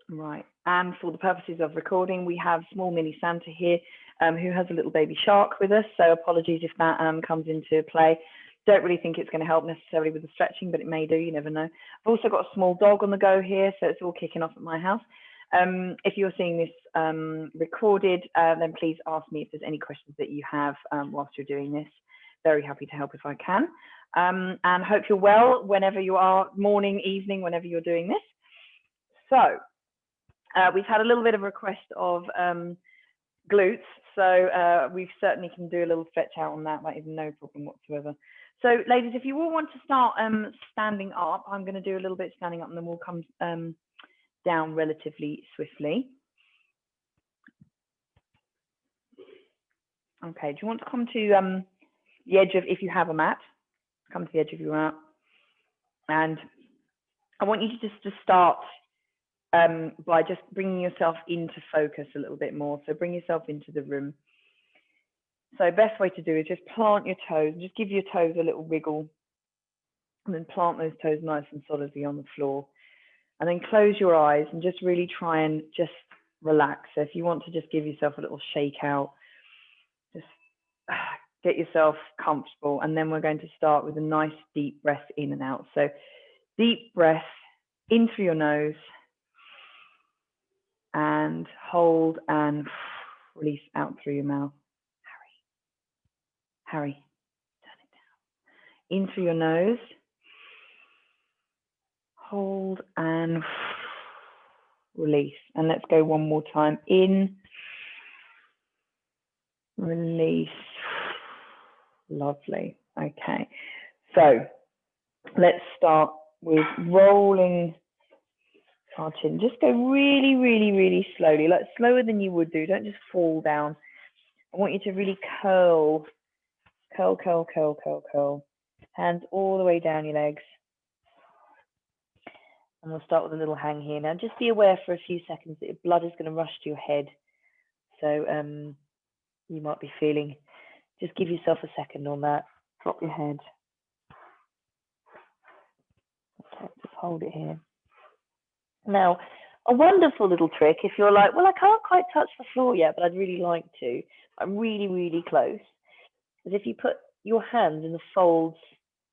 Right. And for the purposes of recording, we have small mini Santa here who has a little baby shark with us. So apologies if that comes into play. Don't really think it's going to help necessarily with the stretching, but it may do. You never know. I've also got a small dog on the go here, so it's all kicking off at my house. If you're seeing this recorded, then please ask me if there's any questions that you have whilst you're doing this. Very happy to help if I can. And hope you're well whenever you are, morning, evening, whenever you're doing this. So we've had a little bit of a request of glutes, so we certainly can do a little stretch out on that. That is no problem whatsoever. So ladies, if you all want to start standing up, I'm going to do a little bit standing up and then we'll come down relatively swiftly. Okay, do you want to come to the edge of, if you have a mat, come to the edge of your mat. And I want you to just start by just bringing yourself into focus a little bit more. So bring yourself into the room. So best way to do is just plant your toes, and just give your toes a little wiggle, and then plant those toes nice and solidly on the floor. And then close your eyes and just really try and just relax. So if you want to just give yourself a little shake out, just get yourself comfortable. And then we're going to start with a nice deep breath in and out. So deep breath in through your nose and hold and release out through your mouth. Harry, turn it down. In through your nose, hold and release. And let's go one more time. In, release. Lovely. Okay. So let's start with rolling our chin. Just go really, really, really slowly, like slower than you would do. Don't just fall down. I want you to really curl. Curl, curl, curl, curl, curl. Hands all the way down your legs. And we'll start with a little hang here. Now, just be aware for a few seconds that your blood is going to rush to your head. So you might be feeling, just give yourself a second on that. Drop your head. Okay, just hold it here. Now, a wonderful little trick, if you're like, well, I can't quite touch the floor yet, but I'd really like to. I'm really, really close. Is if you put your hands in the folds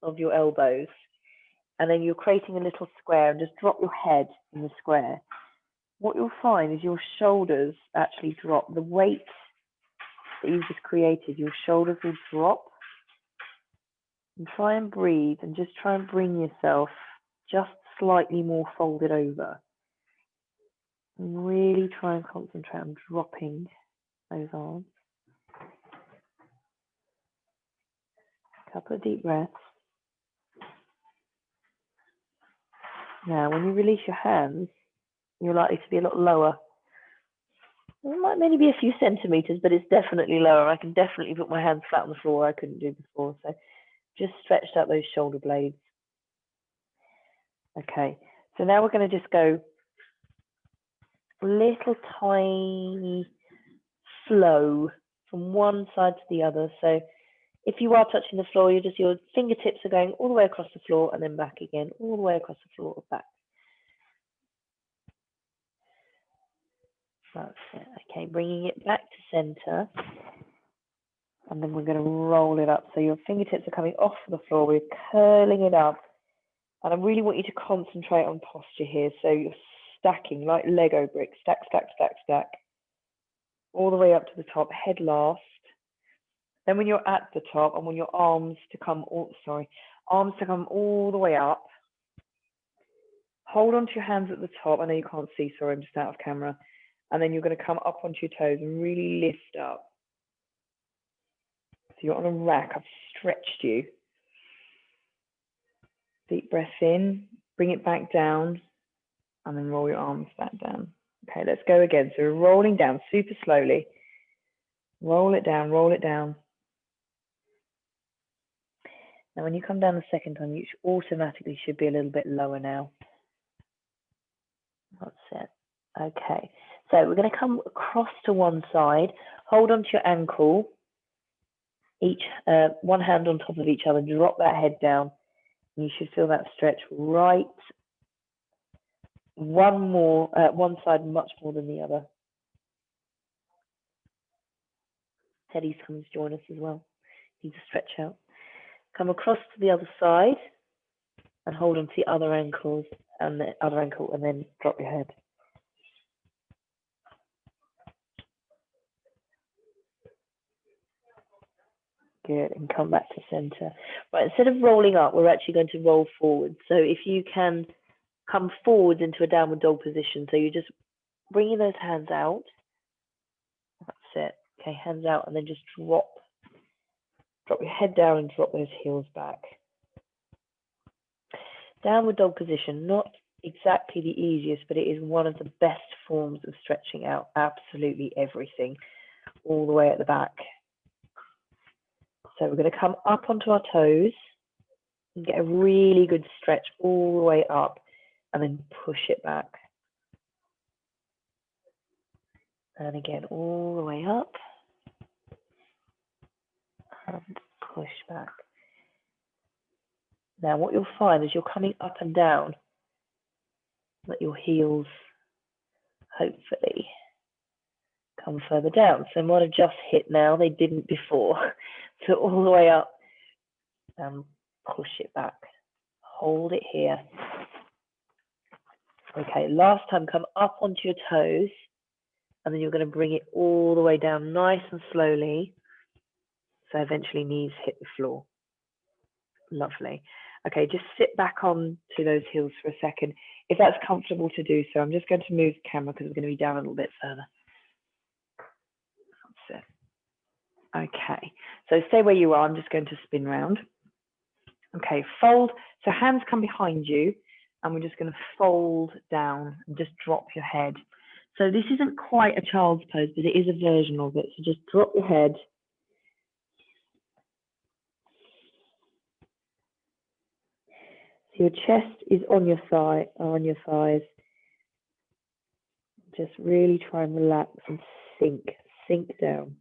of your elbows and then you're creating a little square and just drop your head in the square, what you'll find is your shoulders actually drop. The weight that you've just created, your shoulders will drop. And try and breathe and just try and bring yourself just slightly more folded over. And really try and concentrate on dropping those arms. Couple of deep breaths. Now, when you release your hands, you're likely to be a lot lower. It might maybe be a few centimeters, but it's definitely lower. I can definitely put my hands flat on the floor. I couldn't do before. So just stretched out those shoulder blades. Okay, so now we're going to just go little tiny flow from one side to the other. So if you are touching the floor, your fingertips are going all the way across the floor and then back again, all the way across the floor or back. That's it. Okay, bringing it back to center. And then we're going to roll it up. So your fingertips are coming off the floor. We're curling it up. And I really want you to concentrate on posture here. So you're stacking like Lego bricks. Stack, stack, stack, stack. All the way up to the top, head last. Then when you're at the top, I want your arms to come all the way up. Hold onto your hands at the top. I know you can't see, sorry, I'm just out of camera. And then you're going to come up onto your toes and really lift up. So you're on a rack. I've stretched you. Deep breath in, bring it back down, and then roll your arms back down. Okay, let's go again. So we're rolling down super slowly. Roll it down, roll it down. Now, when you come down the second time, you automatically should be a little bit lower now. That's it. Okay, so we're going to come across to one side. Hold onto your ankle. One hand on top of each other. Drop that head down. And you should feel that stretch right one side much more than the other. Teddy's coming to join us as well. Need to stretch out. Come across to the other side and hold on to the other ankle and then drop your head. Good, and come back to center. Right, instead of rolling up, we're actually going to roll forward. So if you can come forward into a downward dog position, so you're just bringing those hands out. That's it. Okay, hands out, and then just drop your head down and drop those heels back. Downward dog position, not exactly the easiest, but it is one of the best forms of stretching out absolutely everything, all the way at the back. So we're going to come up onto our toes and get a really good stretch all the way up and then push it back. And again, all the way up and push back. Now what you'll find is you're coming up and down, that your heels hopefully come further down. So they might have just hit now, they didn't before. So all the way up and push it back. Hold it here. Okay, last time, come up onto your toes, and then you're going to bring it all the way down nice and slowly. So eventually knees hit the floor. Lovely. Okay, just sit back on to those heels for a second. If that's comfortable to do so, I'm just going to move the camera because we're going to be down a little bit further. That's it. Okay, so stay where you are. I'm just going to spin round. Okay, fold. So hands come behind you, and we're just going to fold down and just drop your head. So this isn't quite a child's pose, but it is a version of it. So just drop your head. So your chest is on your thigh, on your thighs. Just really try and relax and sink down.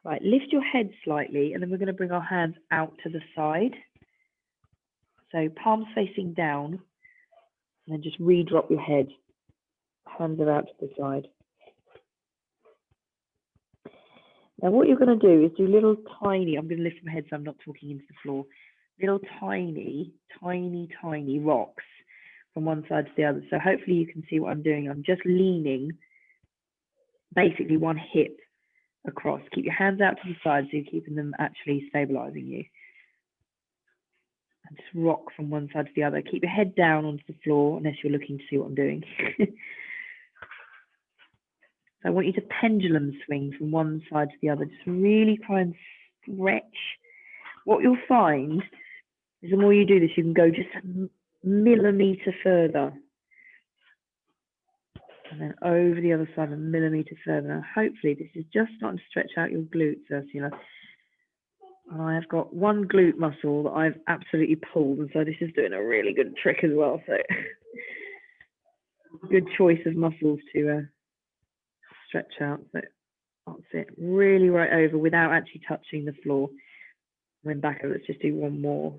Right, lift your head slightly, and then we're going to bring our hands out to the side. So palms facing down, and then just re-drop your head. Hands are out to the side. Now what you're going to do is do little tiny, I'm going to lift my head so I'm not talking into the floor, little tiny rocks from one side to the other. So hopefully you can see what I'm doing. I'm just leaning basically one hip across. Keep your hands out to the side so you're keeping them actually stabilizing you. And just rock from one side to the other. Keep your head down onto the floor unless you're looking to see what I'm doing. So I want you to pendulum swing from one side to the other. Just really try and stretch. What you'll find is the more you do this, you can go just a millimetre further. And then over the other side, a millimetre further. Now, hopefully this is just starting to stretch out your glutes, Ursula. And I have got one glute muscle that I've absolutely pulled, and so this is doing a really good trick as well. So good choice of muscles to stretch out. So that's it. Really right over without actually touching the floor. Then back over. Let's just do one more.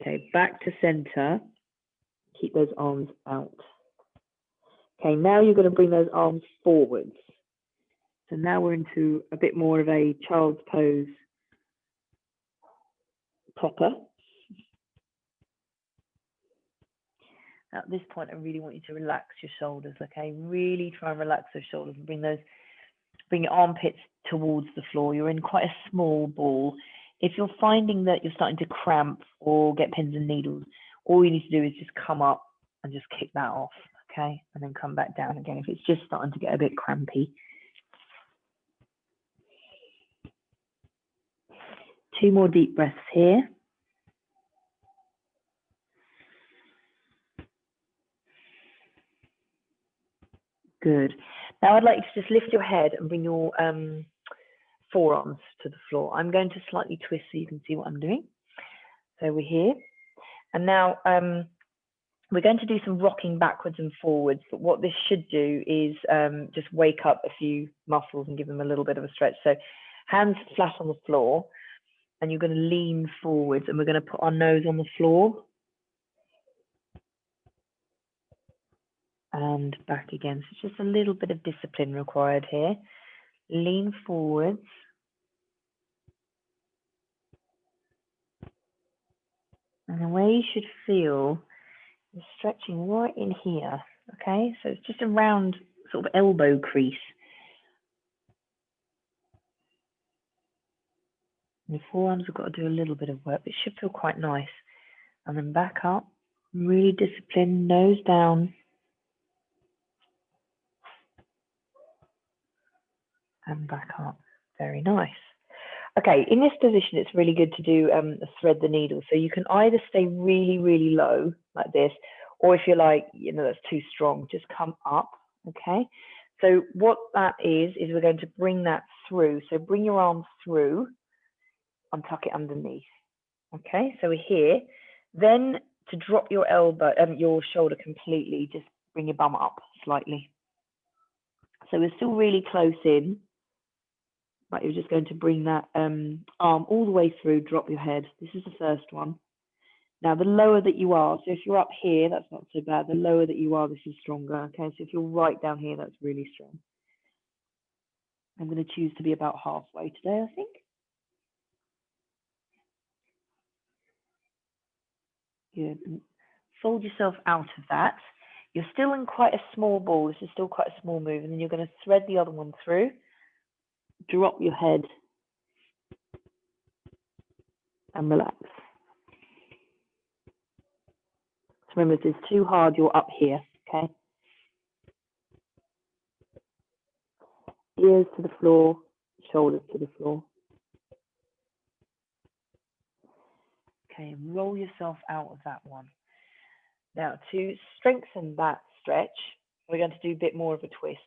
Okay, back to center. Keep those arms out. Okay, now you're going to bring those arms forwards. So now we're into a bit more of a child's pose proper. At this point, I really want you to relax your shoulders, okay? Really try and relax those shoulders and bring your armpits towards the floor. You're in quite a small ball. If you're finding that you're starting to cramp or get pins and needles, all you need to do is just come up and just kick that off, okay? And then come back down again if it's just starting to get a bit crampy. 2 more deep breaths here. Good. Now I'd like you to just lift your head and bring your forearms to the floor. I'm going to slightly twist so you can see what I'm doing. So we're here. And now we're going to do some rocking backwards and forwards, but what this should do is just wake up a few muscles and give them a little bit of a stretch. So hands flat on the floor, and you're going to lean forwards, and we're going to put our nose on the floor and back again. So it's just a little bit of discipline required here. Lean forwards. And the way you should feel is stretching right in here, okay? So it's just around sort of elbow crease. And the forearms have got to do a little bit of work, but it should feel quite nice. And then back up, really disciplined, nose down. And back up, very nice. Okay, in this position, it's really good to do thread the needle. So you can either stay really, really low like this, or if you're like, you know, that's too strong, just come up, okay? So what that is we're going to bring that through. So bring your arm through and tuck it underneath, okay? So we're here. Then to drop your elbow, your shoulder completely, just bring your bum up slightly. So we're still really close in. Right, you're just going to bring that arm all the way through, drop your head. This is the first one. Now, the lower that you are, so if you're up here, that's not so bad. The lower that you are, this is stronger. Okay, so if you're right down here, that's really strong. I'm going to choose to be about halfway today, I think. Good. Fold yourself out of that. You're still in quite a small ball. This is still quite a small move. And then you're going to thread the other one through. Drop your head. And relax. So remember, if it's too hard, you're up here, okay? Ears to the floor, shoulders to the floor. Okay, roll yourself out of that one. Now, to strengthen that stretch, we're going to do a bit more of a twist.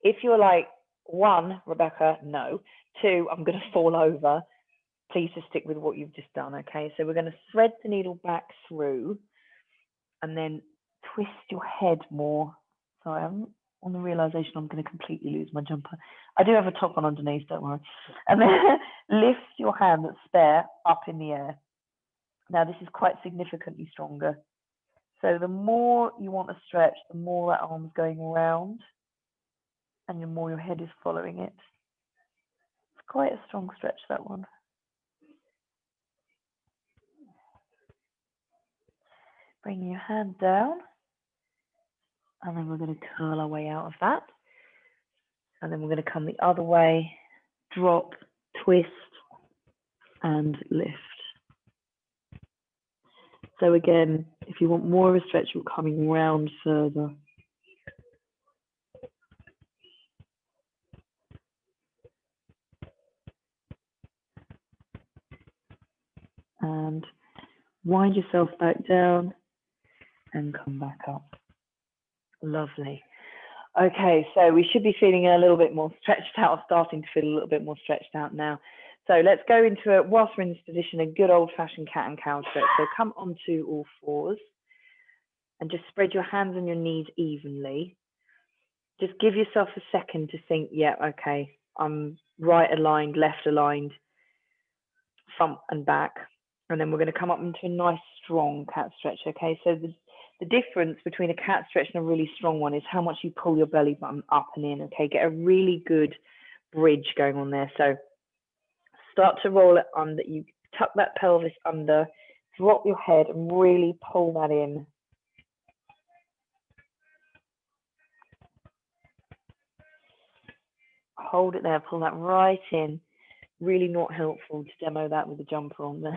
If you're like, 1, Rebecca, no. 2, I'm going to fall over. Please just stick with what you've just done, okay? So we're going to thread the needle back through and then twist your head more. Sorry, I'm on the realization I'm going to completely lose my jumper. I do have a top on underneath, don't worry. And then lift your hand that's spare up in the air. Now, this is quite significantly stronger. So the more you want to stretch, the more that arm's going around and the more your head is following it. It's quite a strong stretch, that one. Bring your hand down. And then we're going to curl our way out of that. And then we're going to come the other way, drop, twist, and lift. So again, if you want more of a stretch, you're coming round further. And wind yourself back down and come back up. Lovely. Okay, so we should be feeling a little bit more stretched out, or starting to feel a little bit more stretched out now. So let's go into it, whilst we're in this position, a good old-fashioned cat and cow stretch. So come onto all fours and just spread your hands and your knees evenly. Just give yourself a second to think, yeah, okay, I'm right aligned, left aligned, front and back. And then we're going to come up into a nice strong cat stretch, okay? So the difference between a cat stretch and a really strong one is how much you pull your belly button up and in, okay? Get a really good bridge going on there. So start to roll it under, you tuck that pelvis under, drop your head and really pull that in. Hold it there, pull that right in. Really not helpful to demo that with the jumper on there.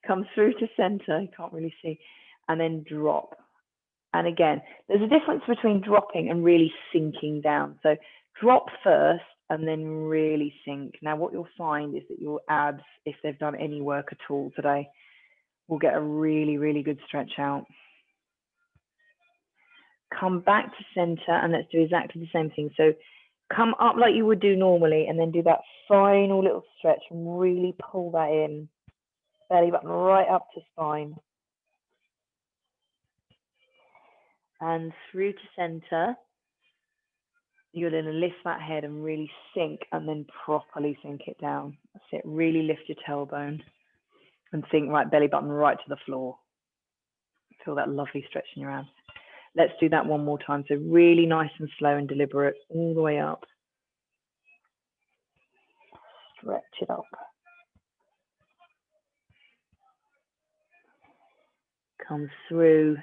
Come through to center, you can't really see, and then drop. And again, there's a difference between dropping and really sinking down. So drop first and then really sink. Now what you'll find is that your abs, if they've done any work at all today, will get a really, really good stretch out. Come back to center and let's do exactly the same thing. So come up like you would do normally and then do that final little stretch and really pull that in. Belly button right up to spine. and through to center. You're going to lift that head and really sink, and then properly sink it down. That's it. Really lift your tailbone and sink right belly button right to the floor. Feel that lovely stretch in your abs. Let's do that one more time. So really nice and slow and deliberate all the way up. Stretch it up. Come through.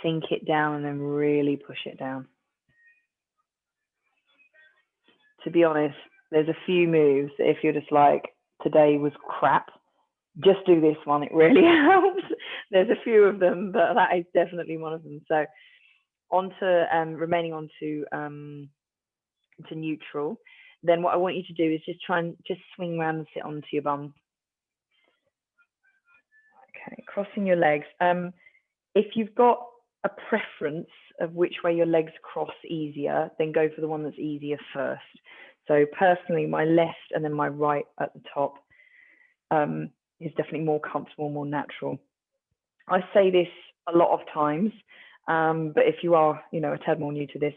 Sink it down and then really push it down. To be honest, there's a few moves that if you're just like, today was crap, just do this one. It really helps. There's a few of them, but that is definitely one of them. So remaining on to neutral. Then what I want you to do is just try and just swing around and sit onto your bum. Okay, crossing your legs. If you've got a preference of which way your legs cross easier, then go for the one that's easier first. So personally, my left and then my right at the top is definitely more comfortable, more natural. I say this a lot of times, but if you are, a tad more new to this,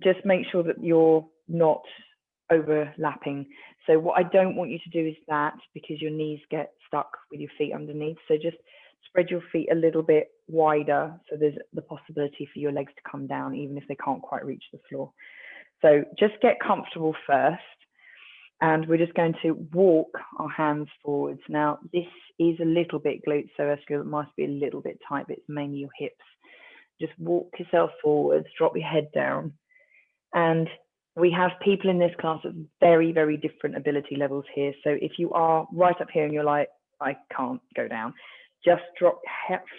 just make sure that you're not overlapping. So what I don't want you to do is that, because your knees get stuck with your feet underneath. So just spread your feet a little bit wider, so there's the possibility for your legs to come down even if they can't quite reach the floor. So just get comfortable first, and we're just going to walk our hands forwards. Now this is a little bit glute psoas, it must be a little bit tight, but it's mainly your hips. Just walk yourself forwards, drop your head down, and we have people in this class at very, very different ability levels here. So if you are right up here and you're like, I can't go down, just drop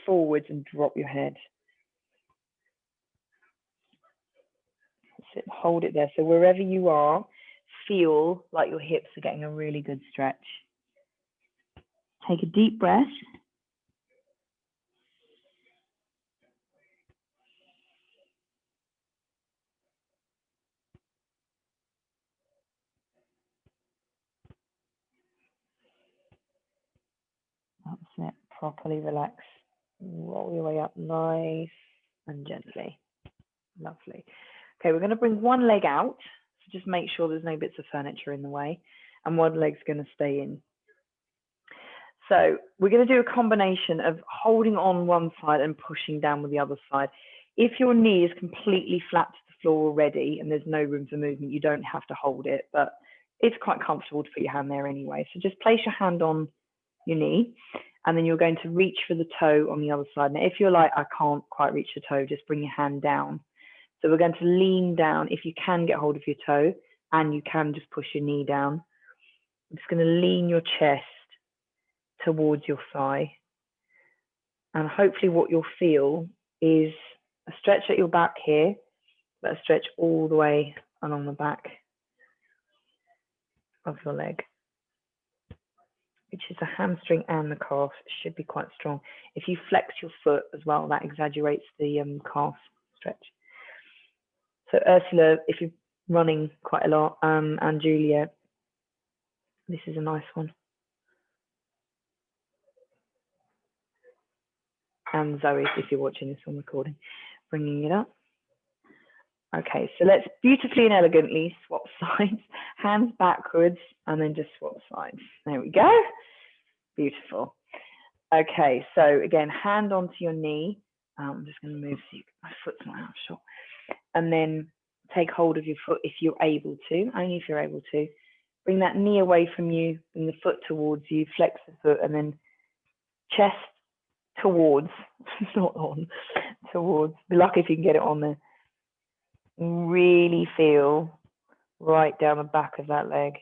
forwards and drop your head. That's it, hold it there. So wherever you are, feel like your hips are getting a really good stretch. Take a deep breath. That's it, properly relax. Roll your way up nice and gently. Lovely. Okay, we're going to bring one leg out. So just make sure there's no bits of furniture in the way, and one leg's going to stay in. So we're going to do a combination of holding on one side and pushing down with the other side. If your knee is completely flat to the floor already and there's no room for movement, you don't have to hold it, but it's quite comfortable to put your hand there anyway. So just place your hand on your knee, and then you're going to reach for the toe on the other side. Now, if you're like, I can't quite reach the toe, just bring your hand down. So we're going to lean down. If you can get hold of your toe, and you can just push your knee down, I'm just going to lean your chest towards your thigh. And hopefully what you'll feel is a stretch at your back here, but a stretch all the way along the back of your leg, which is the hamstring and the calf. It should be quite strong. If you flex your foot as well, that exaggerates the calf stretch. So Ursula, if you're running quite a lot, and Julia, this is a nice one. And Zoe, if you're watching this on recording, bringing it up. Okay, so let's beautifully and elegantly swap sides, hands backwards, and then just swap sides. There we go. Beautiful. Okay, so again, hand onto your knee. I'm just going to move so my foot's not out short. And then take hold of your foot if you're able to, only if you're able to. Bring that knee away from you, bring the foot towards you, flex the foot, and then chest towards, not on, towards. Be lucky if you can get it on there. Really feel right down the back of that leg.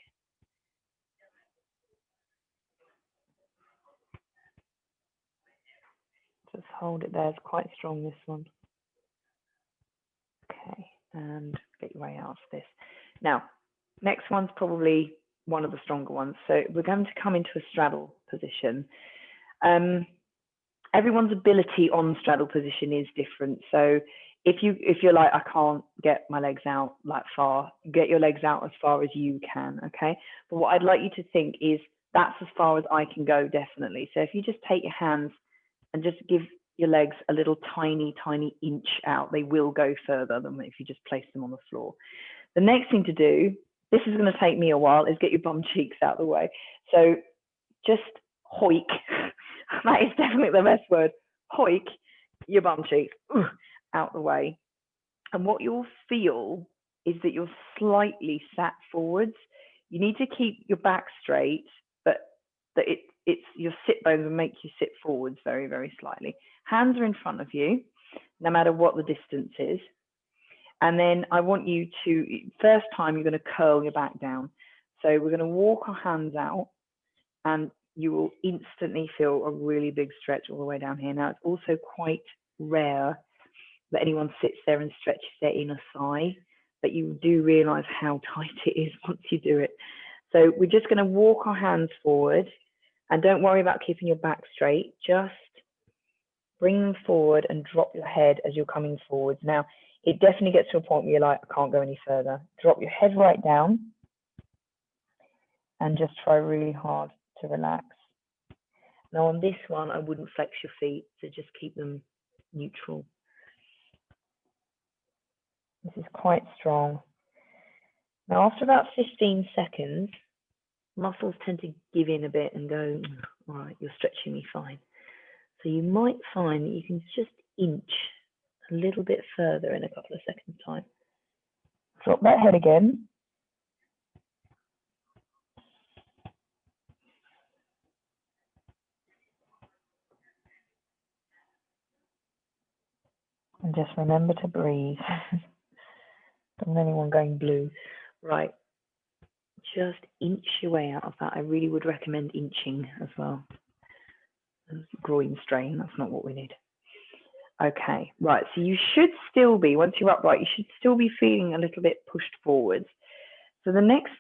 Just hold it there. It's quite strong, this one. Okay, and get your way out of this. Now, next one's probably one of the stronger ones. So we're going to come into a straddle position. Everyone's ability on straddle position is different. So if you're like, I can't get my legs out that far, get your legs out as far as you can, okay? But what I'd like you to think is, that's as far as I can go, definitely. So if you just take your hands and just give your legs a little tiny inch out. They will go further than if you just place them on the floor. The next thing to do, this is going to take me a while, is get your bum cheeks out of the way. So just hoik. That is definitely the best word. Hoik your bum cheeks out the way. And what you'll feel is that you're slightly sat forwards. You need to keep your back straight, but that it's your sit bones will make you sit forwards very, very slightly. Hands are in front of you, no matter what the distance is. And then I want you to, first time, you're going to curl your back down. So we're going to walk our hands out, and you will instantly feel a really big stretch all the way down here. Now, it's also quite rare that anyone sits there and stretches their inner thigh, but you do realize how tight it is once you do it. So we're just going to walk our hands forward, and don't worry about keeping your back straight. Just bring them forward and drop your head as you're coming forwards. Now, it definitely gets to a point where you're like, I can't go any further. Drop your head right down and just try really hard to relax. Now on this one, I wouldn't flex your feet, so just keep them neutral. This is quite strong. Now after about 15 seconds, muscles tend to give in a bit and go, all right, you're stretching me fine. So you might find that you can just inch a little bit further in a couple of seconds time. Drop that head again. And just remember to breathe. Don't want anyone going blue. Right. Just inch your way out of that. I really would recommend inching as well. Groin strain, that's not what we need. Okay, right. So you should still be, once you're upright, you should still be feeling a little bit pushed forwards. So the next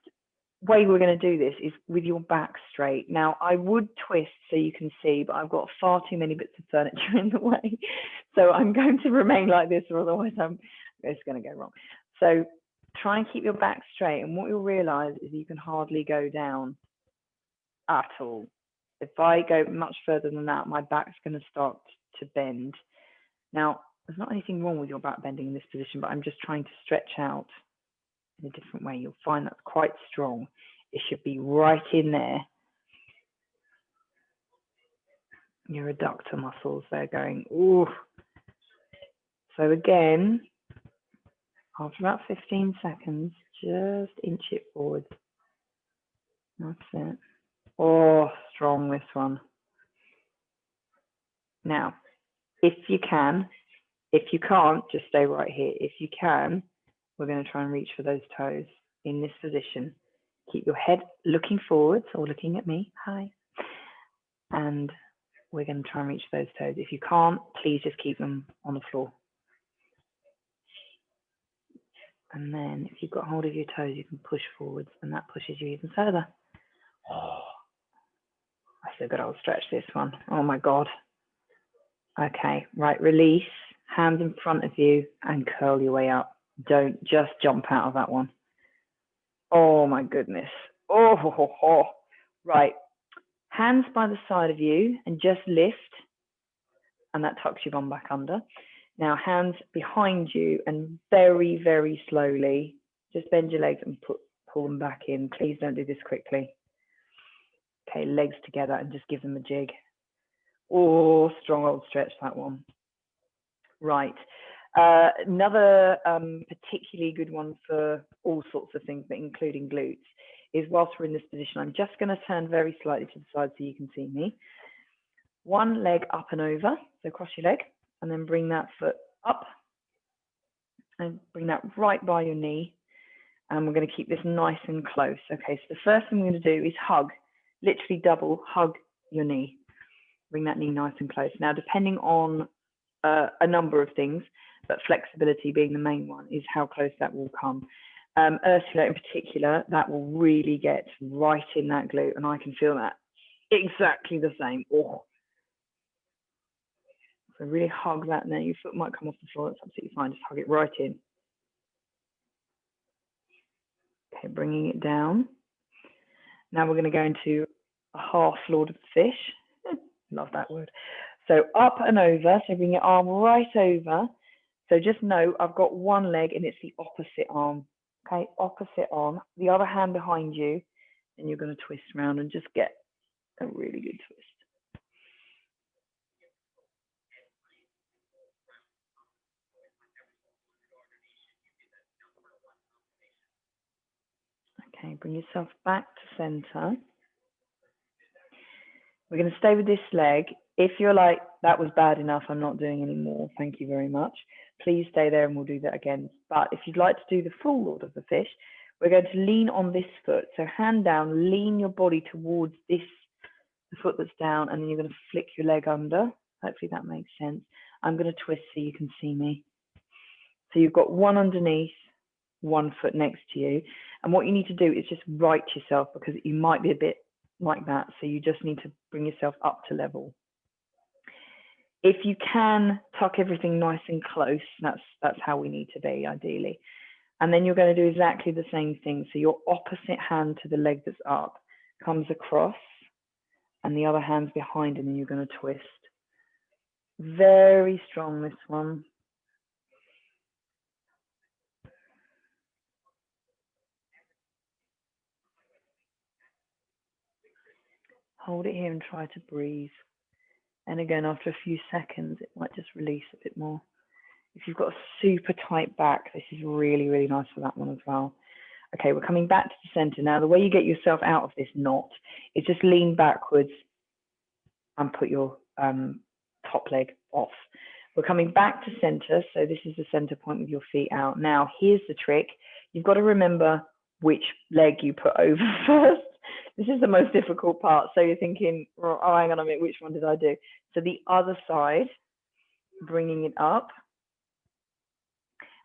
way we're going to do this is with your back straight. Now, I would twist so you can see, but I've got far too many bits of furniture in the way. So I'm going to remain like this, or otherwise it's going to go wrong. So try and keep your back straight. And what you'll realize is you can hardly go down at all. If I go much further than that, my back's going to start to bend. Now, there's not anything wrong with your back bending in this position, but I'm just trying to stretch out in a different way. You'll find that's quite strong. It should be right in there. Your adductor muscles, they're going, ooh. So again, after about 15 seconds, just inch it forward. That's it. Oh, strong, this one. Now, if you can, if you can't, just stay right here. If you can, we're going to try and reach for those toes in this position. Keep your head looking forwards or looking at me. Hi. And we're going to try and reach those toes. If you can't, please just keep them on the floor. And then if you've got hold of your toes, you can push forwards, and that pushes you even further. Oh, that's a good old stretch, this one. Oh my God. Okay, right, release, hands in front of you and curl your way up. Don't just jump out of that one. Oh my goodness. Oh. Right, hands by the side of you and just lift, and that tucks your bum back under. Now hands behind you and very, very slowly, just bend your legs and pull them back in. Please don't do this quickly. Okay, legs together and just give them a jig. Oh, strong old stretch, that one. Right. Another particularly good one for all sorts of things, but including glutes, is whilst we're in this position, I'm just going to turn very slightly to the side so you can see me. One leg up and over, so cross your leg, and then bring that foot up and bring that right by your knee. And we're going to keep this nice and close. Okay, so the first thing we're going to do is hug, literally double hug your knee. Bring that knee nice and close. Now, depending on a number of things, but flexibility being the main one, is how close that will come. Ursula in particular, that will really get right in that glute, and I can feel that exactly the same. Oh. So really hug that now. Your foot might come off the floor, that's absolutely fine. Just hug it right in. Okay, bringing it down. Now we're going to go into a half Lord of the Fish. Love that word. So up and over, so bring your arm right over. So just know I've got one leg and it's the opposite arm. Okay, opposite arm, the other hand behind you, and you're going to twist around and just get a really good twist. Okay, bring yourself back to center. We're going to stay with this leg. If you're like, that was bad enough, I'm not doing any more, thank you very much, please stay there and we'll do that again. But if you'd like to do the full Lord of the Fish, we're going to lean on this foot. So hand down, lean your body towards this, the foot that's down, and then you're going to flick your leg under. Hopefully that makes sense. I'm going to twist so you can see me. So you've got one underneath, one foot next to you. And what you need to do is just right yourself, because you might be a bit like that. So you just need to bring yourself up to level. If you can tuck everything nice and close, that's how we need to be ideally. And then you're going to do exactly the same thing. So your opposite hand to the leg that's up comes across and the other hand's behind, and then you're going to twist. Very strong, this one. Hold it here and try to breathe. And again, after a few seconds, it might just release a bit more. If you've got a super tight back, this is really, really nice for that one as well. Okay, we're coming back to the center. Now, the way you get yourself out of this knot is just lean backwards and put your top leg off. We're coming back to center. So this is the center point with your feet out. Now, here's the trick. You've got to remember which leg you put over first. This is the most difficult part. So you're thinking, oh, hang on a minute, which one did I do? So the other side, bringing it up.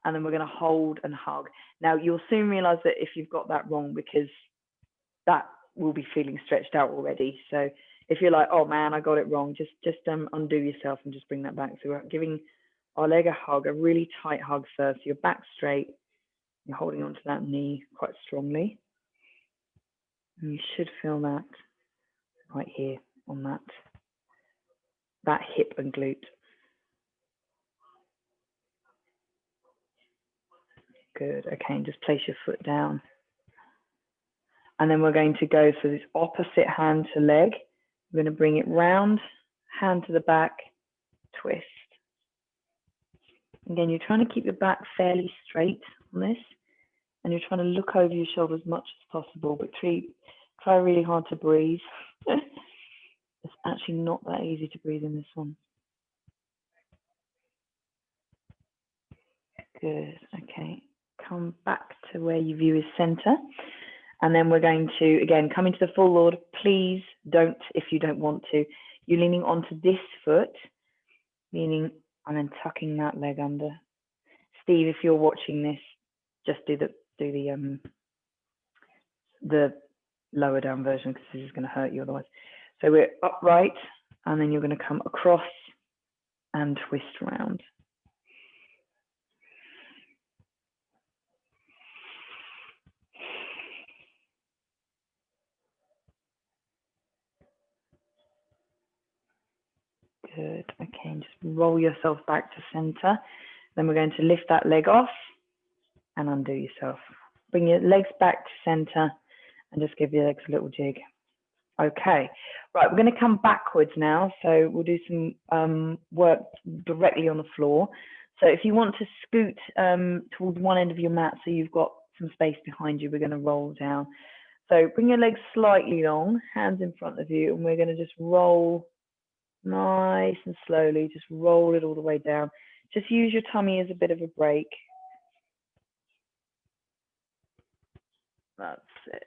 And then we're going to hold and hug. Now, you'll soon realize that if you've got that wrong, because that will be feeling stretched out already. So if you're like, oh man, I got it wrong, just undo yourself and just bring that back. So we're giving our leg a hug, a really tight hug first. Your back straight, you're holding onto that knee quite strongly. And you should feel that right here on that hip and glute. Good. Okay, and just place your foot down. And then we're going to go for this opposite hand to leg. We're going to bring it round, hand to the back, twist. Again, you're trying to keep your back fairly straight on this, and you're trying to look over your shoulder as much as possible, but try really hard to breathe. It's actually not that easy to breathe in this one. Good. Okay. Come back to where your view is center. And then we're going to, again, come into the full Lord. Please don't, if you don't want to. You're leaning onto this foot, leaning and then tucking that leg under. Steve, if you're watching this, just do the lower down version, because this is going to hurt you otherwise. So we're upright, and then you're going to come across and twist around. Good. Okay, and just roll yourself back to center. Then we're going to lift that leg off and undo yourself. Bring your legs back to center and just give your legs a little jig. Okay, right, we're going to come backwards now. So we'll do some work directly on the floor. So if you want to scoot towards one end of your mat so you've got some space behind you, we're going to roll down. So bring your legs slightly long, hands in front of you, and we're going to just roll nice and slowly, just roll it all the way down. Just use your tummy as a bit of a break. That's it.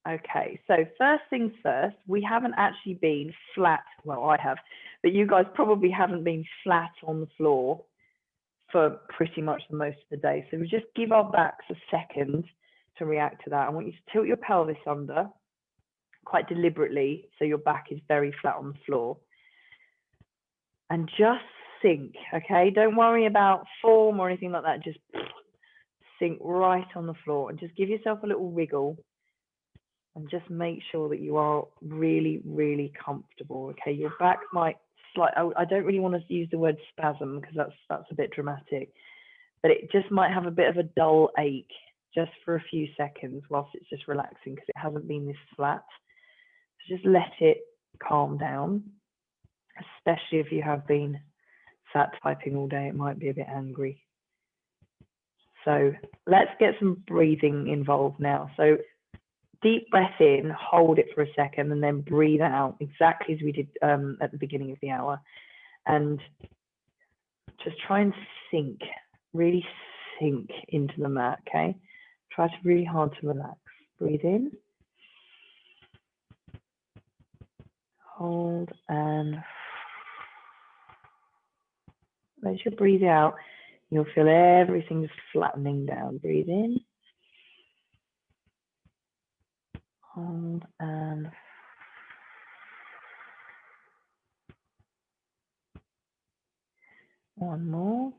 Okay, so first things first, we haven't actually been flat, well, I have, but you guys probably haven't been flat on the floor for pretty much the most of the day. So we just give our backs a second to react to that. I want you to tilt your pelvis under quite deliberately so your back is very flat on the floor. And just sink, okay? Don't worry about form or anything like that. Just sink right on the floor and just give yourself a little wriggle and just make sure that you are really, really comfortable, okay? Your back might slight, I don't really want to use the word spasm because that's a bit dramatic, but it just might have a bit of a dull ache just for a few seconds whilst it's just relaxing because it hasn't been this flat. So just let it calm down, especially if you have been sat typing all day, it might be a bit angry. So let's get some breathing involved now. So deep breath in, hold it for a second, and then breathe out exactly as we did at the beginning of the hour. And just try and sink, really sink into the mat, okay? Try to really hard to relax. Breathe in. Hold and as you breathe out, you'll feel everything just flattening down. Breathe in. Hold and one more.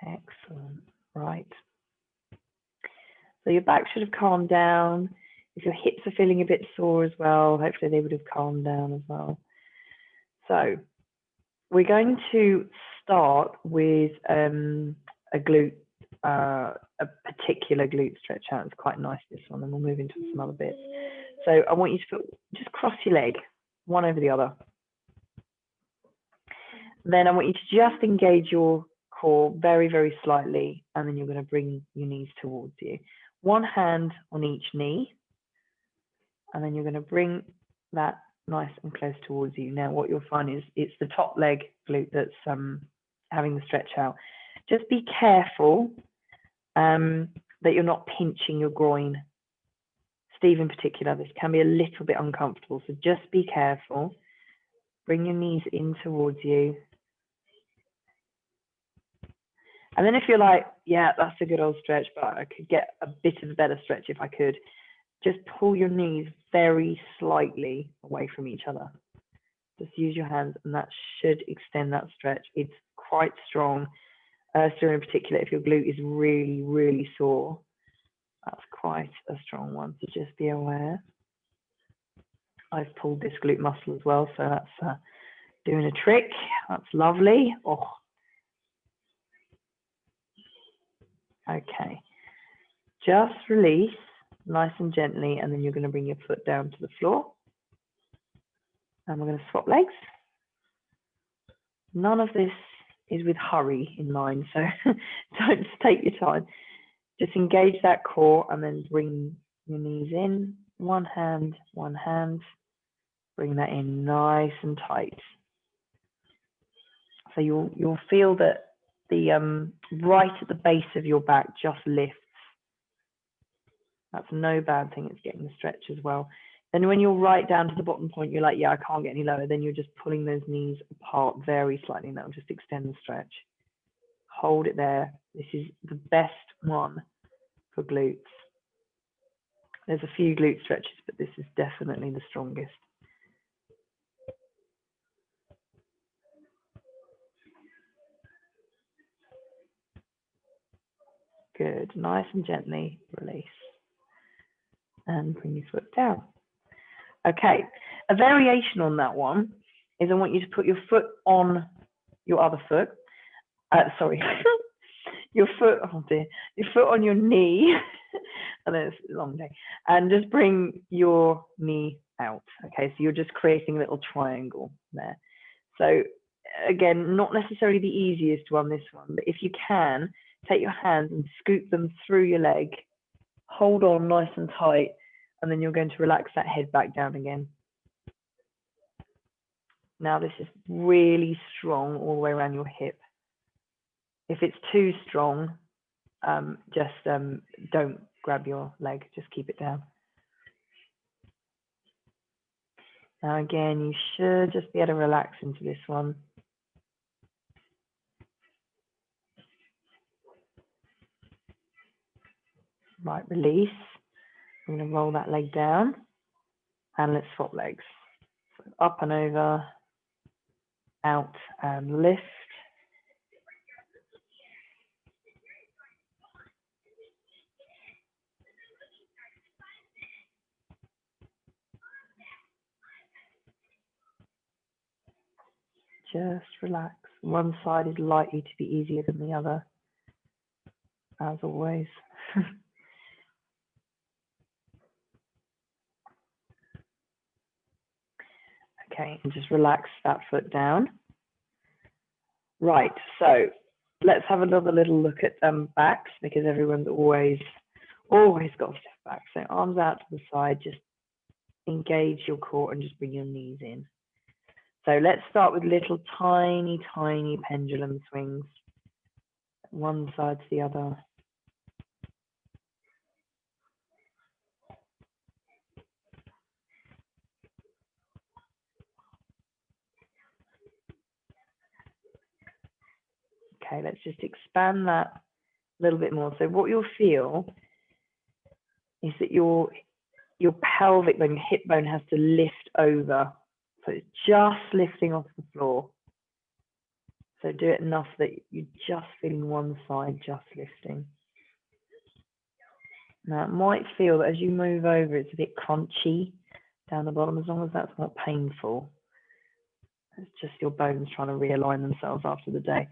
Excellent. Right. So your back should have calmed down. If your hips are feeling a bit sore as well, hopefully they would have calmed down as well. So we're going to start with a particular glute stretch out. It's quite nice, this one, and we'll move into some other bits. So I want you to just cross your leg, one over the other. Then I want you to just engage your core very, very slightly, and then you're going to bring your knees towards you. One hand on each knee, and then you're going to bring that nice and close towards you. Now what you'll find is it's the top leg glute that's having the stretch out. Just be careful that you're not pinching your groin. Steve in particular, this can be a little bit uncomfortable, so just be careful. Bring your knees in towards you. And then if you're like, yeah, that's a good old stretch, but I could get a bit of a better stretch if I could, just pull your knees very slightly away from each other. Just use your hands, and that should extend that stretch. It's quite strong. Ursula in particular, if your glute is really, really sore, that's quite a strong one, so just be aware. I've pulled this glute muscle as well, so that's doing a trick. That's lovely. Oh. Okay. Just release nice and gently, and then you're going to bring your foot down to the floor. And we're going to swap legs. None of this is with hurry in mind, so don't take your time. Just engage that core and then bring your knees in. One hand, bring that in nice and tight. So you'll feel that the right at the base of your back just lifts. That's no bad thing, it's getting the stretch as well. Then when you're right down to the bottom point, you're like, yeah, I can't get any lower. Then you're just pulling those knees apart very slightly, and that'll just extend the stretch. Hold it there. This is the best one for glutes. There's a few glute stretches, but this is definitely the strongest. Good, nice and gently release. And bring your foot down. Okay, a variation on that one is I want you to put your foot on your other foot. Sorry, your foot, oh dear, your foot on your knee. I know it's a long day. And just bring your knee out. Okay, so you're just creating a little triangle there. So again, not necessarily the easiest one, this one, but if you can, take your hands and scoop them through your leg. Hold on nice and tight, and then you're going to relax that head back down again. Now this is really strong all the way around your hip. If it's too strong, just don't grab your leg, just keep it down. Now again, you should just be able to relax into this one. Right, release. I'm going to roll that leg down, and let's swap legs. So up and over, out and lift. Just relax. One side is likely to be easier than the other, as always. Okay, and just relax that foot down. Right, so let's have another little look at backs, because everyone's always got a stiff back. So arms out to the side, just engage your core and just bring your knees in. So let's start with little tiny pendulum swings, one side to the other. Okay, let's just expand that a little bit more. So what you'll feel is that your pelvic bone, your hip bone has to lift over. So it's just lifting off the floor. So do it enough that you're just feeling one side just lifting. Now it might feel that as you move over, it's a bit crunchy down the bottom, as long as that's not painful. It's just your bones trying to realign themselves after the day.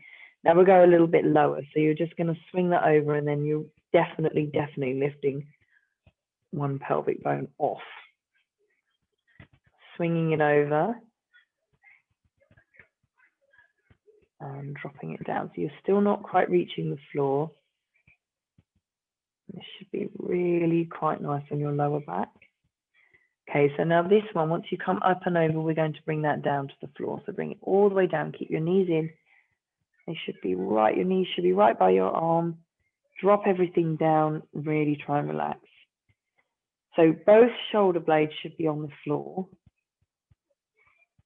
Now we'll go a little bit lower. So you're just going to swing that over, and then you're definitely lifting one pelvic bone off. Swinging it over and dropping it down. So you're still not quite reaching the floor. This should be really quite nice on your lower back. Okay, so now this one, once you come up and over, we're going to bring that down to the floor. So bring it all the way down, keep your knees in. They should be right, your knees should be right by your arm. Drop everything down, really try and relax. So both shoulder blades should be on the floor.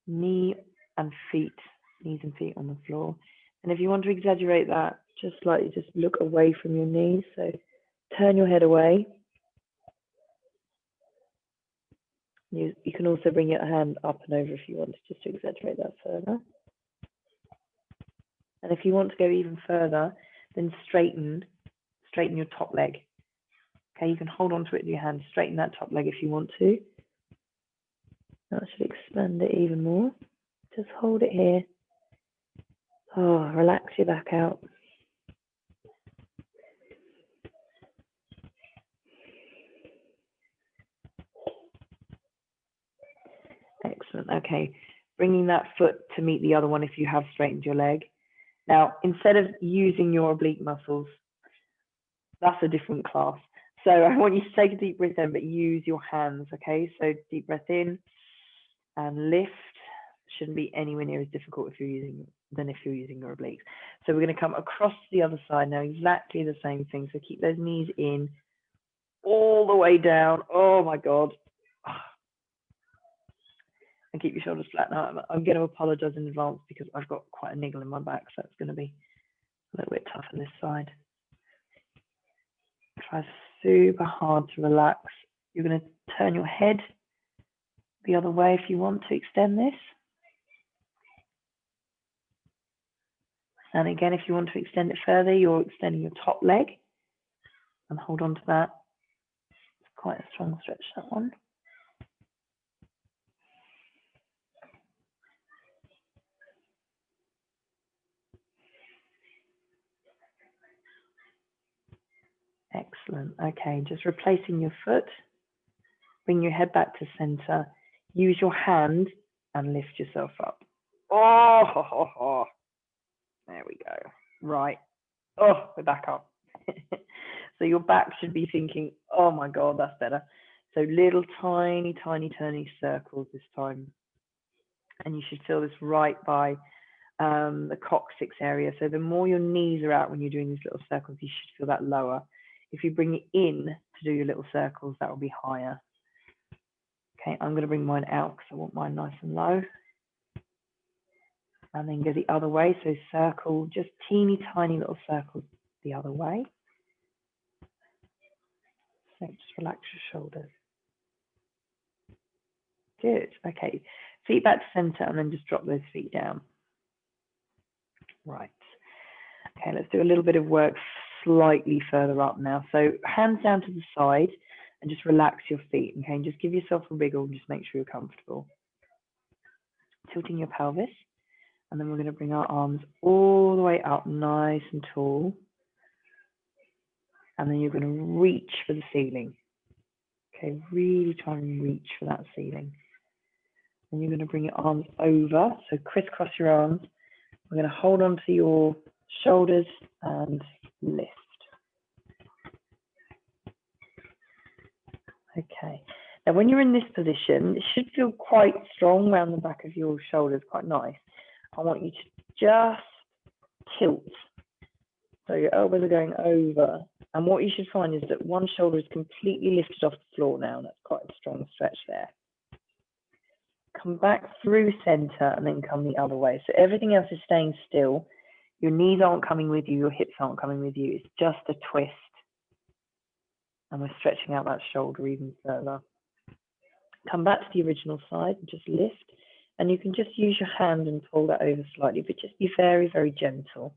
Knees and feet on the floor. And if you want to exaggerate that, just slightly, just look away from your knees. So turn your head away. You can also bring your hand up and over if you want, just to exaggerate that further. And if you want to go even further, then straighten your top leg. Okay, you can hold on to it with your hand, straighten that top leg if you want to. That should expand it even more. Just hold it here. Oh, relax your back out. Excellent. Okay, bringing that foot to meet the other one if you have straightened your leg. Now, instead of using your oblique muscles, that's a different class. So I want you to take a deep breath in, but use your hands, okay? So deep breath in and lift. Shouldn't be anywhere near as difficult if you're using your obliques. So we're going to come across to the other side now, exactly the same thing. So keep those knees in all the way down. Oh my God. And keep your shoulders flat. Now I'm going to apologize in advance because I've got quite a niggle in my back, so it's going to be a little bit tough on this side. Try super hard to relax. You're going to turn your head the other way if you want to extend this. And again, if you want to extend it further, you're extending your top leg and hold on to that. It's quite a strong stretch, that one. Excellent. Okay, just replacing your foot. Bring your head back to center. Use your hand and lift yourself up. Oh, ho, ho, ho. There we go. Right. Oh, we're back up. So your back should be thinking, oh my God, that's better. So little tiny turning circles this time. And you should feel this right by the coccyx area. So the more your knees are out when you're doing these little circles, you should feel that lower. If you bring it in to do your little circles, that will be higher. Okay, I'm going to bring mine out because I want mine nice and low. And then go the other way. So circle, just teeny tiny little circles the other way. So just relax your shoulders. Good. Okay, feet back to center and then just drop those feet down. Right. Okay, let's do a little bit of work slightly further up now. So hands down to the side and just relax your feet. Okay, and just give yourself a wriggle and just make sure you're comfortable. Tilting your pelvis And then we're going to bring our arms all the way up, nice and tall. And then you're going to reach for the ceiling. Okay, really try and reach for that ceiling. And you're going to bring your arms over, so crisscross your arms. We're going to hold on to your shoulders and lift. Okay, now when you're in this position, it should feel quite strong around the back of your shoulders, quite nice. I want you to just tilt. So your elbows are going over. And what you should find is that one shoulder is completely lifted off the floor now. That's quite a strong stretch there. Come back through center and then come the other way. So everything else is staying still. Your knees aren't coming with you, your hips aren't coming with you. It's just a twist. And we're stretching out that shoulder even further. Come back to the original side and just lift. And you can just use your hand and pull that over slightly, but just be very, very gentle.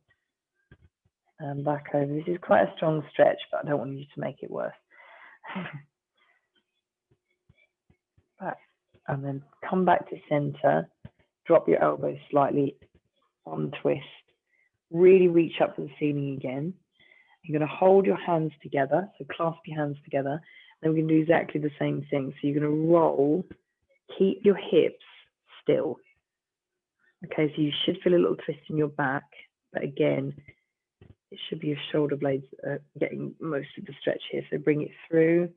And back over. This is quite a strong stretch, but I don't want you to make it worse. Back. And then come back to center. Drop your elbows slightly on twist. Really reach up to the ceiling again. You're going to hold your hands together, so clasp your hands together. Then we're going to do exactly the same thing. So you're going to roll, keep your hips still. Okay, so you should feel a little twist in your back, but again, it should be your shoulder blades getting most of the stretch here. So bring it through. It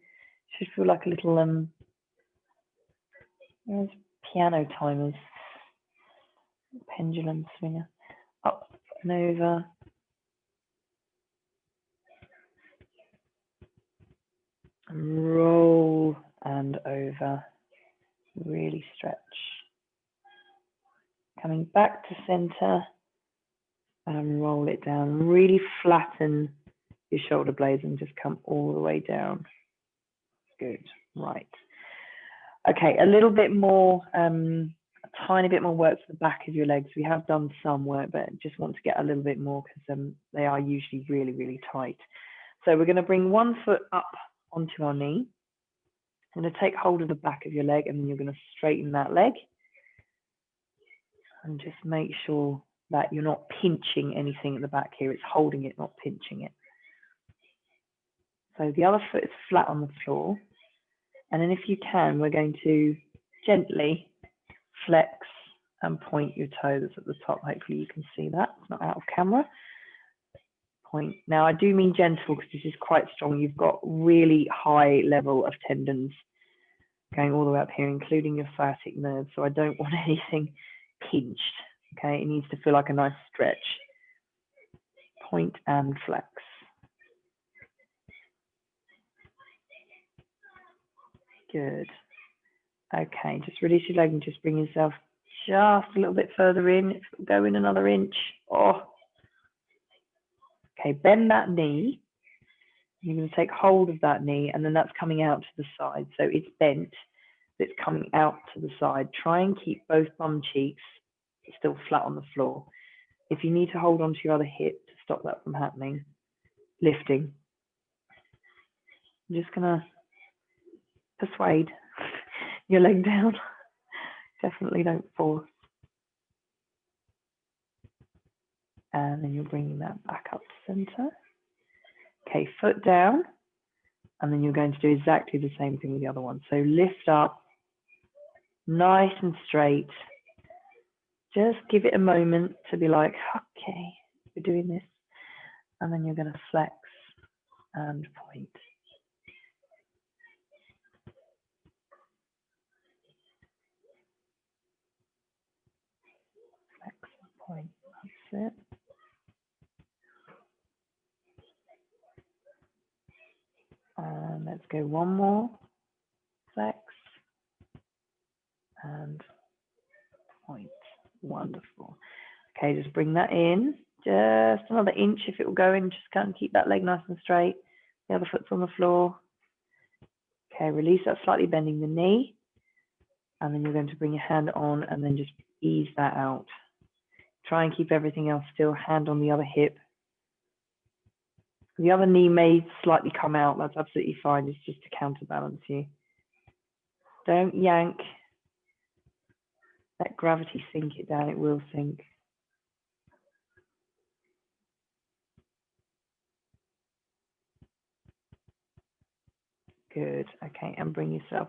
should feel like a little piano timers, pendulum swinger. Up and over. And roll and over. Really stretch. Coming back to center and roll it down. Really flatten your shoulder blades and just come all the way down. Good. Right. Okay, a little bit more, a tiny bit more work for the back of your legs. We have done some work, but just want to get a little bit more because they are usually really, really tight. So we're going to bring one foot up onto our knee. I'm going to take hold of the back of your leg and then you're going to straighten that leg. And just make sure that you're not pinching anything at the back here. It's holding it, not pinching it. So the other foot is flat on the floor. And then if you can, we're going to gently flex and point your toes at the top. Hopefully you can see that. It's not out of camera. Point. Now I do mean gentle because this is quite strong. You've got really high level of tendons going all the way up here, including your sciatic nerve. So I don't want anything pinched. Okay, it needs to feel like a nice stretch. Point and flex. Good. Okay, just release your leg and just bring yourself just a little bit further in. Go in another inch. Oh. Okay, bend that knee. You're going to take hold of that knee and then that's coming out to the side. So it's bent, it's coming out to the side. Try and keep both bum cheeks still flat on the floor. If you need to hold on to your other hip to stop that from happening, lifting. I'm just going to persuade your leg down. Definitely don't force. And then you're bringing that back up to center. Okay, foot down. And then you're going to do exactly the same thing with the other one. So lift up, nice and straight. Just give it a moment to be like, okay, we're doing this. And then you're going to flex and point. Flex and point. That's it. And let's go one more. Flex and point. Wonderful. Okay, just bring that in. Just another inch if it will go in. Just kind of keep that leg nice and straight. The other foot's on the floor. Okay, release that, slightly bending the knee. And then you're going to bring your hand on and then just ease that out. Try and keep everything else still. Hand on the other hip. The other knee may slightly come out. That's absolutely fine. It's just to counterbalance you. Don't yank. Let gravity sink it down. It will sink. Good. Okay, and bring yourself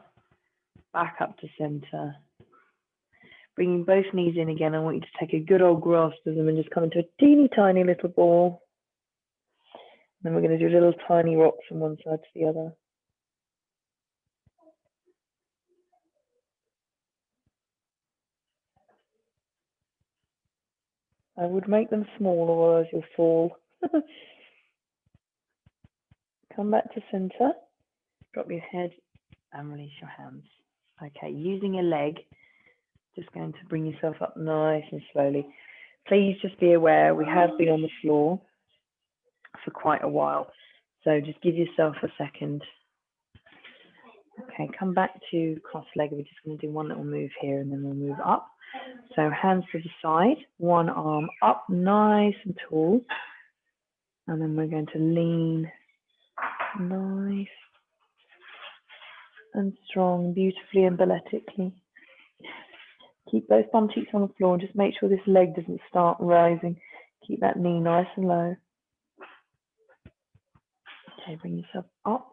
back up to center. Bringing both knees in again. I want you to take a good old grasp of them and just come into a teeny tiny little ball. Then we're going to do little tiny rocks from one side to the other. I would make them small, or else you'll fall. Come back to center. Drop your head and release your hands. Okay, using your leg, just going to bring yourself up nice and slowly. Please just be aware we have been on the floor for quite a while, so just give yourself a second. Okay, come back to cross-legged. We're just going to do one little move here and then we'll move up. So hands to the side, one arm up nice and tall, and then we're going to lean nice and strong, beautifully and balletically. Keep both bum cheeks on the floor and just make sure this leg doesn't start rising. Keep that knee nice and low. Okay, bring yourself up.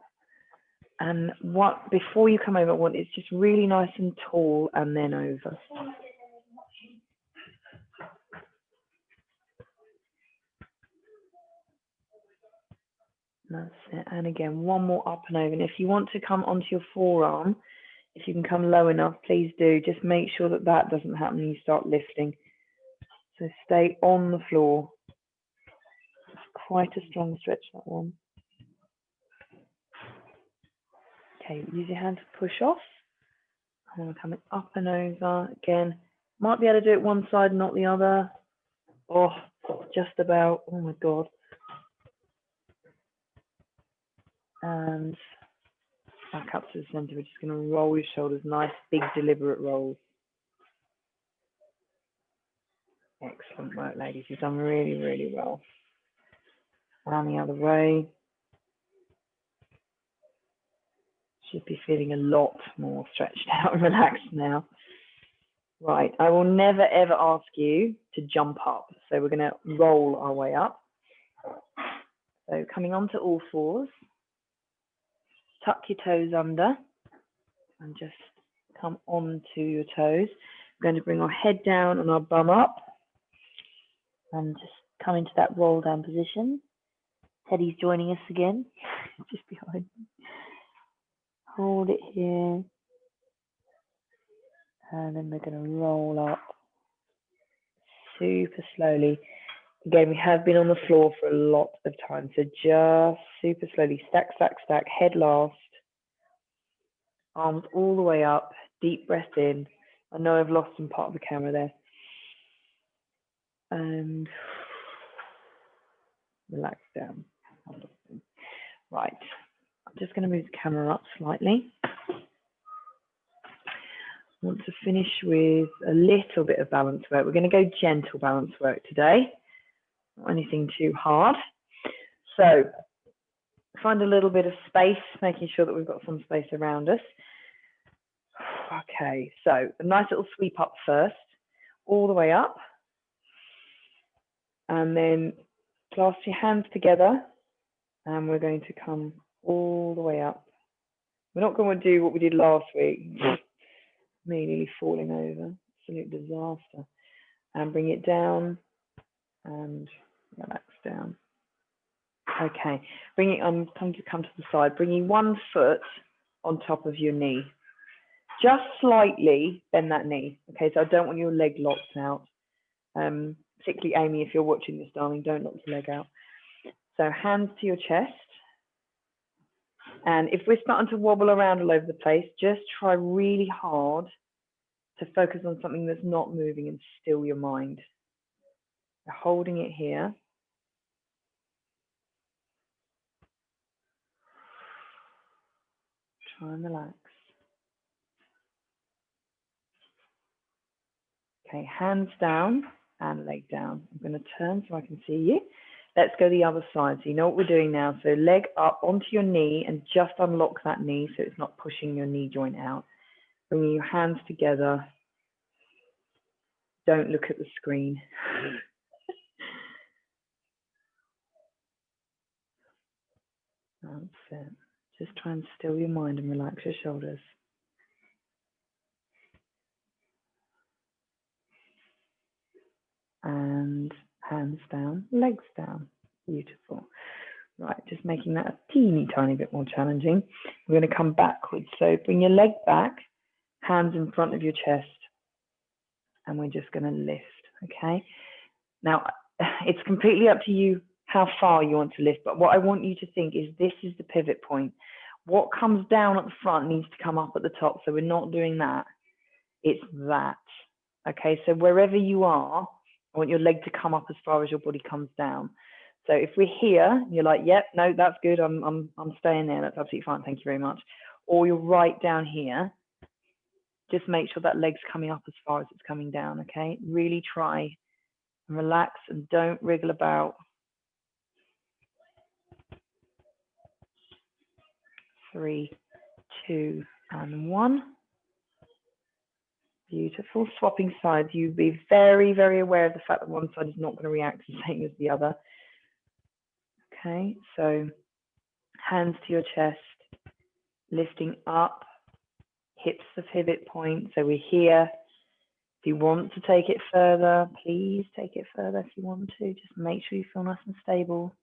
And what before you come over, I want it's just really nice and tall and then over. That's it. And again, one more up and over. And if you want to come onto your forearm, if you can come low enough, please do. Just make sure that that doesn't happen when you start lifting. So stay on the floor. It's quite a strong stretch, that one. Okay, use your hand to push off. And we're coming up and over again. Might be able to do it one side, not the other. Oh, just about. Oh my God. And back up to the center. We're just going to roll your shoulders. Nice, big, deliberate rolls. Excellent work, ladies. You've done really, really well. And the other way. Should be feeling a lot more stretched out and relaxed now. Right, I will never ever ask you to jump up. So we're going to roll our way up. So coming onto all fours, tuck your toes under and just come onto your toes. We're going to bring our head down and our bum up and just come into that roll down position. Teddy's joining us again, just behind me. Hold it here. And then we're going to roll up super slowly. Again, we have been on the floor for a lot of time, so just super slowly, stack, stack, stack, head last, arms all the way up, deep breath in. I know I've lost some part of the camera there. And relax down. Right, I'm just going to move the camera up slightly. I want to finish with a little bit of balance work. We're going to go gentle balance work today, not anything too hard. So find a little bit of space, making sure that we've got some space around us. Okay, so a nice little sweep up first, all the way up. And then clasp your hands together and we're going to come all the way up. We're not going to do what we did last week. Me nearly falling over, absolute disaster. And bring it down and relax down. Okay, bring it on, come to the side, bringing one foot on top of your knee. Just slightly bend that knee. Okay, so I don't want your leg locked out. Particularly Amy, if you're watching this, darling, don't lock your leg out. So hands to your chest. And if we're starting to wobble around all over the place, just try really hard to focus on something that's not moving and still your mind. You're holding it here. Try and relax. Okay, hands down and leg down. I'm going to turn so I can see you. Let's go the other side. So you know what we're doing now. So leg up onto your knee and just unlock that knee so it's not pushing your knee joint out. Bringing your hands together. Don't look at the screen. That's it. Just try and still your mind and relax your shoulders. And hands down, legs down. Beautiful. Right, just making that a teeny tiny bit more challenging. We're going to come backwards. So bring your leg back, hands in front of your chest, and we're just going to lift, okay? Now, it's completely up to you how far you want to lift, but what I want you to think is this is the pivot point. What comes down at the front needs to come up at the top, so we're not doing that. It's that, okay? So wherever you are, I want your leg to come up as far as your body comes down. So if we're here, you're like, yep, no, that's good. I'm staying there. That's absolutely fine. Thank you very much. Or you're right down here. Just make sure that leg's coming up as far as it's coming down, okay? Really try and relax and don't wriggle about. 3, 2, and 1. Beautiful. Swapping sides. You be very, very aware of the fact that one side is not going to react the same as the other. Okay, so hands to your chest, lifting up, hips the pivot point. So we're here. If you want to take it further, please take it further if you want to. Just make sure you feel nice and stable.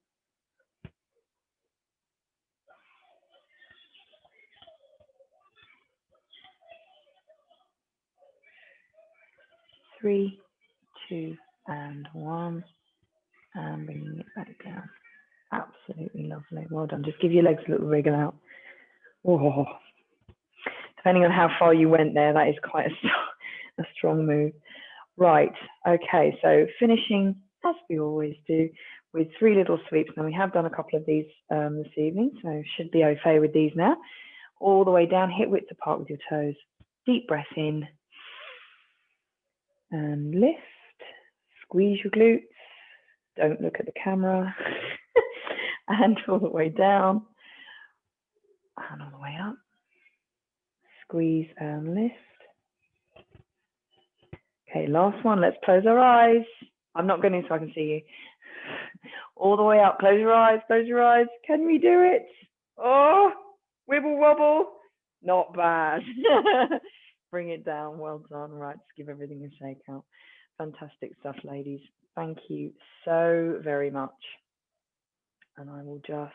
Three, 2, and 1. And bringing it back down. Absolutely lovely. Well done. Just give your legs a little wriggle out. Oh. Depending on how far you went there, that is quite a strong move. Right. Okay. So finishing, as we always do, with 3 little sweeps. Now we have done a couple of these this evening, so should be okay with these now. All the way down, hip width apart with your toes. Deep breath in. And lift. Squeeze your glutes. Don't look at the camera. And all the way down. And all the way up. Squeeze and lift. Okay, last one. Let's close our eyes. I'm not going to so I can see you. All the way up. Close your eyes. Close your eyes. Can we do it? Oh, wibble wobble. Not bad. Bring it down. Well done. Right, just give everything a shake out. Fantastic stuff, ladies. Thank you so very much. And I will just